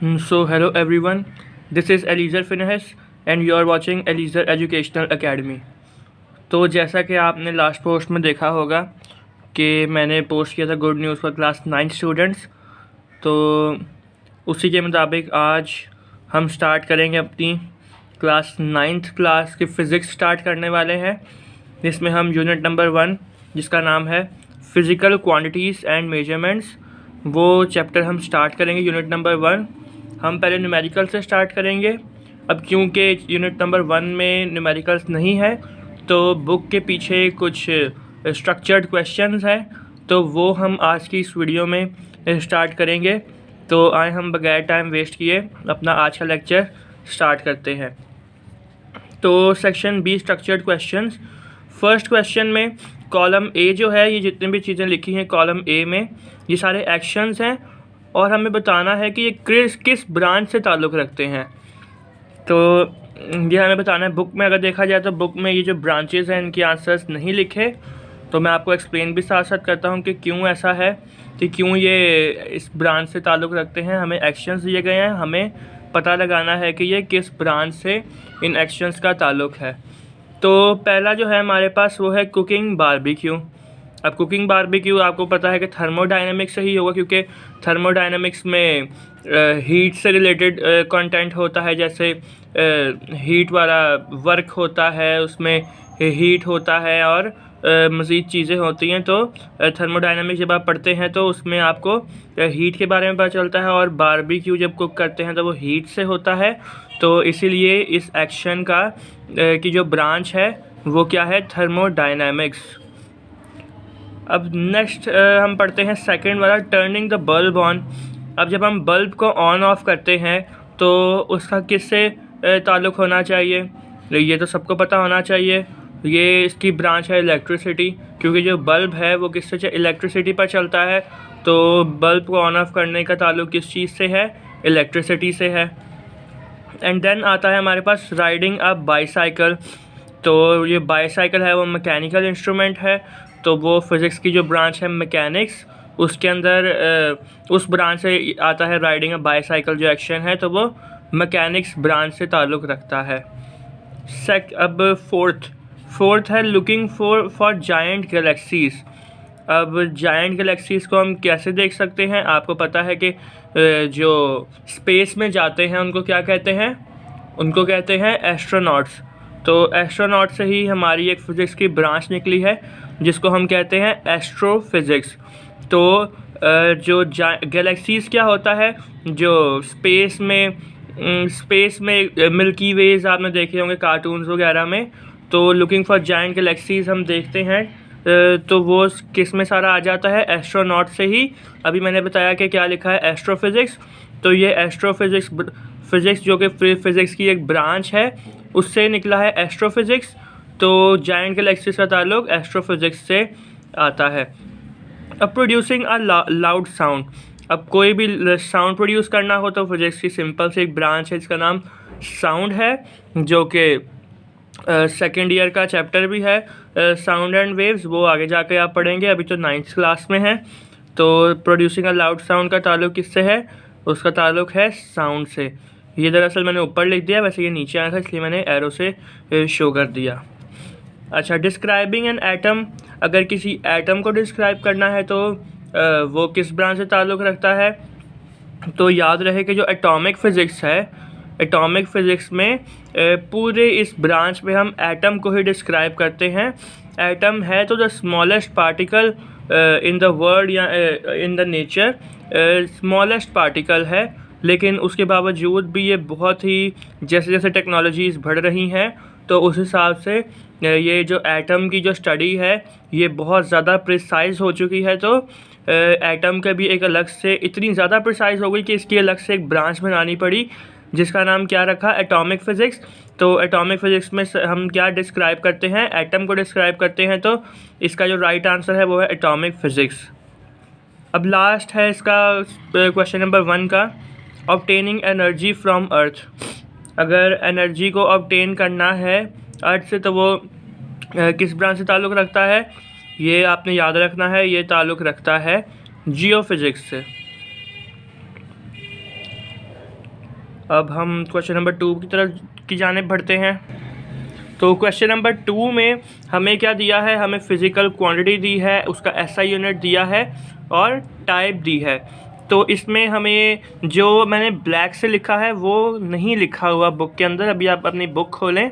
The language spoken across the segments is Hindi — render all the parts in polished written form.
So hello everyone, this is Eliezer Finehas and you are watching Eliezer Educational Academy। तो जैसा कि आपने लास्ट पोस्ट में देखा होगा कि मैंने पोस्ट किया था good news for class 9 students, तो उसी के मुताबिक आज हम स्टार्ट करेंगे अपनी क्लास 9th क्लास की फ़िज़िक्स स्टार्ट करने वाले हैं, जिसमें हम यूनिट नंबर 1 जिसका नाम है फ़िज़िकल क्वांटिटीज़ एंड मेजरमेंट्स, वो चैप्टर हम स्टार्ट करेंगे। यूनिट नंबर 1 हम पहले न्यूमेरिकल से स्टार्ट करेंगे। अब क्योंकि यूनिट नंबर 1 में न्यूमेरिकल्स नहीं है तो बुक के पीछे कुछ स्ट्रक्चर्ड क्वेश्चंस हैं, तो वो हम आज की इस वीडियो में स्टार्ट करेंगे। तो आए हम बगैर टाइम वेस्ट किए अपना आज का लेक्चर स्टार्ट करते हैं। तो section be structured questions. First question में कॉलम ए जो है, ये जितनी भी चीज़ें लिखी हैं कॉलम ए में ये सारे एक्शंस हैं और हमें बताना है कि ये किस ब्रांच से ताल्लुक़ रखते हैं। तो ये हमें बताना है। बुक में अगर देखा जाए तो बुक में ये जो ब्रांचेस हैं इनके आंसर्स नहीं लिखे, तो मैं आपको एक्सप्लेन भी साथ साथ करता हूँ कि क्यों ऐसा है, कि क्यों ये इस ब्रांच से ताल्लुक़ रखते हैं। हमें एक्शंस दिए गए हैं, हमें पता लगाना है कि ये किस ब्रांच से इन एक्शंस का ताल्लुक़ है। तो पहला जो है हमारे पास वो है कुकिंग बारबेक्यू। अब कुकिंग बारबेक्यू आपको पता है कि थर्मोडायनामिक्स से ही होगा, क्योंकि थर्मोडायनामिक्स में हीट से रिलेटेड कंटेंट होता है, जैसे हीट वाला वर्क होता है, उसमें हीट होता है और मज़ीद चीज़ें होती हैं। तो थर्मोडायनामिक्स जब आप पढ़ते हैं तो उसमें आपको हीट के बारे में पता चलता है, और बारबेक्यू जब कुक करते हैं तो वो हीट से होता है। तो इसीलिए इस एक्शन का की जो ब्रांच है वो क्या है, थर्मोडायनामिक्स। अब नेक्स्ट हम पढ़ते हैं सेकंड वाला, टर्निंग द बल्ब ऑन। अब जब हम बल्ब को ऑन ऑफ करते हैं तो उसका किससे ताल्लुक़ होना चाहिए, ये तो सबको पता होना चाहिए। ये इसकी ब्रांच है इलेक्ट्रिसिटी, क्योंकि जो बल्ब है वो किससे, इलेक्ट्रिसिटी पर चलता है। तो बल्ब को ऑन ऑफ करने का ताल्लुक़ किस चीज़ से है, इलेक्ट्रिसिटी से है। एंड देन आता है हमारे पास राइडिंग अ बाईसाइकिल। तो ये बाईसाइकिल है वो मैकेनिकल इंस्ट्रूमेंट है, तो वो फिज़िक्स की जो ब्रांच है मैकेनिक्स, उसके अंदर उस ब्रांच से आता है राइडिंग अ बाईसाइकिल जो एक्शन है, तो वो मैकेनिक्स ब्रांच से ताल्लुक़ रखता है। अब फोर्थ है लुकिंग फॉर जायंट गैलेक्सीज़। अब जायंट गैलेक्सीज़ को हम कैसे देख सकते हैं, आपको पता है कि जो स्पेस में जाते हैं उनको क्या कहते हैं, उनको कहते हैं एस्ट्रोनॉट्स। तो एस्ट्रोनॉट से ही हमारी एक फ़िज़िक्स की ब्रांच निकली है जिसको हम कहते हैं एस्ट्रोफिज़िक्स। तो जो गैलेक्सीज़ क्या होता है, जो स्पेस में मिल्की वेज आपने देखे होंगे कार्टून्स वगैरह में, तो लुकिंग फॉर जायंट गैलेक्सीज़ हम देखते हैं, तो वो किस में सारा आ जाता है, एस्ट्रोनॉट से ही। अभी मैंने बताया कि क्या लिखा है, एस्ट्रोफिज़िक्स। तो ये एस्ट्रोफिज़िक्स जो कि फ़िज़िक्स की एक ब्रांच है उससे निकला है एस्ट्रोफिज़िक्स। तो जायंट गैलेक्सीज़ का ताल्लुक़ एस्ट्रोफिज़िक्स से आता है। अब प्रोड्यूसिंग अ लाउड साउंड। अब कोई भी साउंड प्रोड्यूस करना हो तो फिज़िक्स की सिंपल से एक ब्रांच है, इसका नाम साउंड है, जो कि सेकेंड ईयर का चैप्टर भी है साउंड एंड वेव्स, वो आगे जाके आप पढ़ेंगे, अभी तो 9th क्लास में है। तो प्रोड्यूसिंग अ लाउड साउंड का ताल्लुक़ किससे है, उसका ताल्लुक़ है साउंड से। ये दरअसल मैंने ऊपर लिख दिया, वैसे ये नीचे आया था इसलिए मैंने एरो से शो कर दिया। अच्छा, डिस्क्राइबिंग एन एटम। अगर किसी एटम को डिस्क्राइब करना है तो वो किस ब्रांच से ताल्लुक़ रखता है, तो याद रहे कि जो एटॉमिक फ़िज़िक्स है, एटॉमिक फ़िज़िक्स में पूरे इस ब्रांच में हम एटम को ही डिस्क्राइब करते हैं। एटम है तो the smallest particle in the world या in the nature, smallest particle है, लेकिन उसके बावजूद भी ये बहुत ही, जैसे जैसे टेक्नोलॉजीज़ बढ़ रही हैं तो उस हिसाब से ये जो एटम की जो स्टडी है ये बहुत ज़्यादा प्रिसाइज़ हो चुकी है। तो एटम का भी एक अलग से, इतनी ज़्यादा प्रिसाइज़ हो गई कि इसकी अलग से एक ब्रांच बनानी पड़ी, जिसका नाम क्या रखा, एटॉमिक फ़िज़िक्स। तो एटॉमिक फ़िज़िक्स में हम क्या डिस्क्राइब करते हैं, एटम को डिस्क्राइब करते हैं, तो इसका जो राइट आंसर है वो है एटॉमिक फ़िज़िक्स। अब लास्ट है इसका क्वेश्चन नंबर 1 का, ऑब्टेनिंग एनर्जी फ्रॉम अर्थ। अगर एनर्जी को ऑब्टेन करना है अर्थ से तो वो किस ब्रांच से ताल्लुक़ रखता है, ये आपने याद रखना है, ये ताल्लुक़ रखता है जियोफिज़िक्स से। अब हम क्वेश्चन नंबर 2 की तरफ की जानिब बढ़ते हैं। तो क्वेश्चन नंबर 2 में हमें क्या दिया है, हमें फिज़िकल क्वांटिटी दी है, उसका एसआई यूनिट दिया है और टाइप दी है। तो इसमें हमें जो मैंने ब्लैक से लिखा है वो नहीं लिखा हुआ बुक के अंदर। अभी आप अपनी बुक खोलें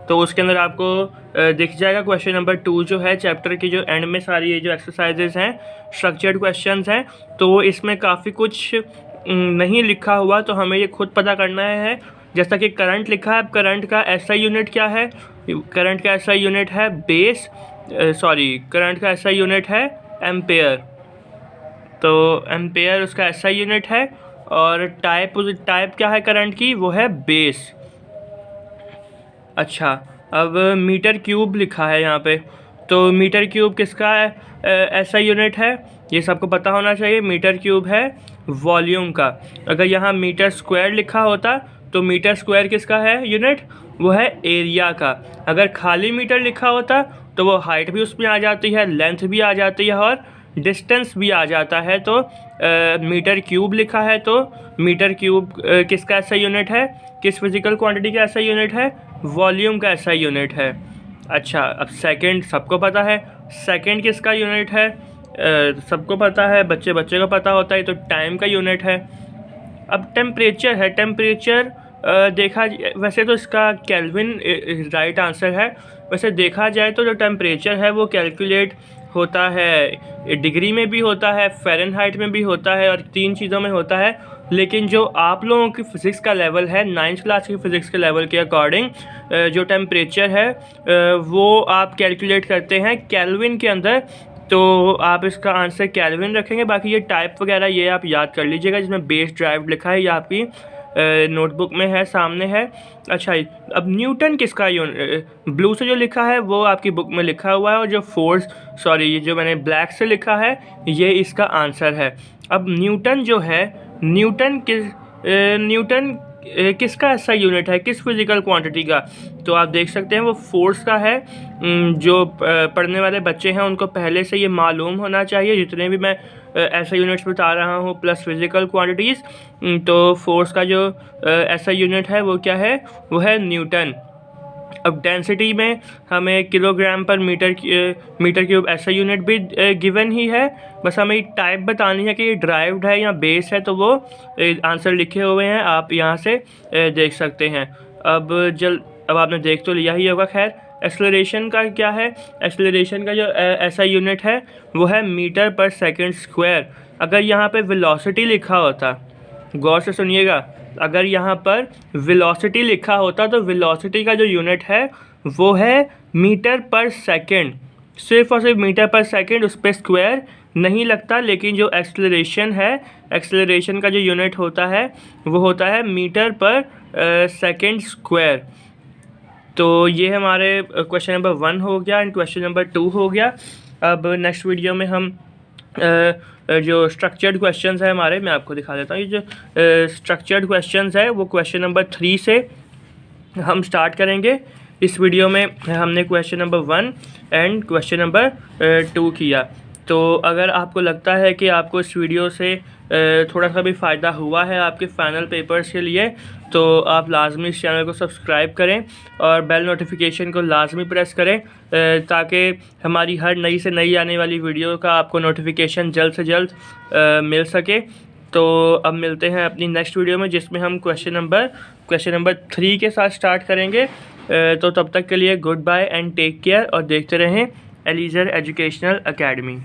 तो उसके अंदर आपको दिख जाएगा क्वेश्चन नंबर 2 जो है चैप्टर की जो एंड में सारी ये जो एक्सरसाइजेज हैं, स्ट्रक्चर्ड क्वेश्चंस हैं, तो इसमें काफ़ी कुछ नहीं लिखा हुआ, तो हमें ये खुद पता करना है। जैसा कि करंट लिखा है, अब करंट का एसआई यूनिट क्या है? करंट का एसआई यूनिट है करंट का एसआई यूनिट है एम्पेयर। तो एम्पेयर उसका एसआई यूनिट है और टाइप क्या है करंट की? वो है बेस। अच्छा, अब मीटर क्यूब लिखा है यहाँ पे, तो मीटर क्यूब किसका एसआई यूनिट है? ये सबको पता होना चाहिए। मीटर क्यूब है वॉल्यूम का। अगर यहाँ मीटर स्क्वायर लिखा होता तो मीटर स्क्वायर किसका है यूनिट? वो है एरिया का। अगर खाली मीटर लिखा होता तो वो हाइट भी उसमें आ जाती है, लेंथ भी आ जाती है और डिस्टेंस भी आ जाता है। तो मीटर क्यूब लिखा है तो मीटर क्यूब किसका ऐसा यूनिट है? किस फिजिकल क्वांटिटी का ऐसा यूनिट है? वॉल्यूम का ऐसा यूनिट है। अच्छा, अब सेकंड सबको पता है, सेकंड किसका यूनिट है? सबको पता है, बच्चे को पता होता है, तो टाइम का यूनिट है। अब टेम्परेचर है, टेम्परेचर देखा वैसे तो इसका केल्विन राइट आंसर है। वैसे देखा जाए तो जो टेम्परेचर है वो कैलकुलेट होता है, डिग्री में भी होता है, फ़ारेनहाइट में भी होता है और 3 चीज़ों में होता है। लेकिन जो आप लोगों की फ़िज़िक्स का लेवल है, 9th क्लास की फ़िज़िक्स के लेवल के अकॉर्डिंग जो टेम्परेचर है वो आप कैलकुलेट करते हैं केल्विन के अंदर। तो आप इसका आंसर केल्विन रखेंगे। बाकी ये टाइप वगैरह ये आप याद कर लीजिएगा, जिसमें बेस ड्राइव लिखा है, ये आपकी नोटबुक में है, सामने है। अच्छा, अब न्यूटन किसका ब्लू से जो लिखा है वो आपकी बुक में लिखा हुआ है, और जो ये जो मैंने ब्लैक से लिखा है ये इसका आंसर है। अब न्यूटन जो है, न्यूटन किसका ऐसा यूनिट है, किस फिजिकल क्वांटिटी का? तो आप देख सकते हैं वो फोर्स का है। जो पढ़ने वाले बच्चे हैं उनको पहले से ये मालूम होना चाहिए, जितने भी मैं ऐसा यूनिट्स बता रहा हूँ प्लस फिजिकल क्वांटिटीज़। तो फोर्स का जो ऐसा यूनिट है वो क्या है? वो है न्यूटन। अब डेंसिटी में हमें किलोग्राम पर मीटर क्यूब ऐसा यूनिट भी गिवन ही है। बस हमें टाइप बतानी है कि ये ड्राइव्ड है या बेस है, तो वो आंसर लिखे हुए हैं, आप यहाँ से देख सकते हैं। अब आपने देख तो लिया ही होगा। खैर, एक्सेलरेशन का क्या है? एक्सेलरेशन का जो ऐसा यूनिट है वो है मीटर पर सेकंड स्क्वायर। अगर यहाँ पे वेलोसिटी लिखा होता, गौर से सुनिएगा, अगर यहाँ पर वेलोसिटी लिखा होता तो वेलोसिटी का जो यूनिट है वो है मीटर पर सेकंड, सिर्फ और सिर्फ मीटर पर सेकंड, उस पर स्क्वायर नहीं लगता। लेकिन जो एक्सेलरेशन है, एक्सेलरेशन का जो यूनिट होता है वो होता है मीटर पर सेकंड स्क्वायर। तो ये हमारे क्वेश्चन नंबर 1 हो गया एंड क्वेश्चन नंबर 2 हो गया। अब नेक्स्ट वीडियो में हम जो स्ट्रक्चर्ड क्वेश्चंस है हमारे, मैं आपको दिखा देता हूँ। ये जो स्ट्रक्चर्ड क्वेश्चंस है वो क्वेश्चन नंबर 3 से हम स्टार्ट करेंगे। इस वीडियो में हमने question number 1 and question number 2 किया। तो अगर आपको लगता है कि आपको इस वीडियो से थोड़ा सा भी फ़ायदा हुआ है आपके फाइनल पेपर्स के लिए, तो आप लाजमी इस चैनल को सब्सक्राइब करें और बेल नोटिफिकेशन को लाजमी प्रेस करें, ताकि हमारी हर नई से नई आने वाली वीडियो का आपको नोटिफिकेशन जल्द से जल्द मिल सके। तो अब मिलते हैं अपनी नेक्स्ट वीडियो में, जिसमें हम क्वेश्चन नंबर 3 के साथ स्टार्ट करेंगे। तो तब तक के लिए goodbye and take care, और देखते रहें एलीज़र एजुकेशनल अकेडमी।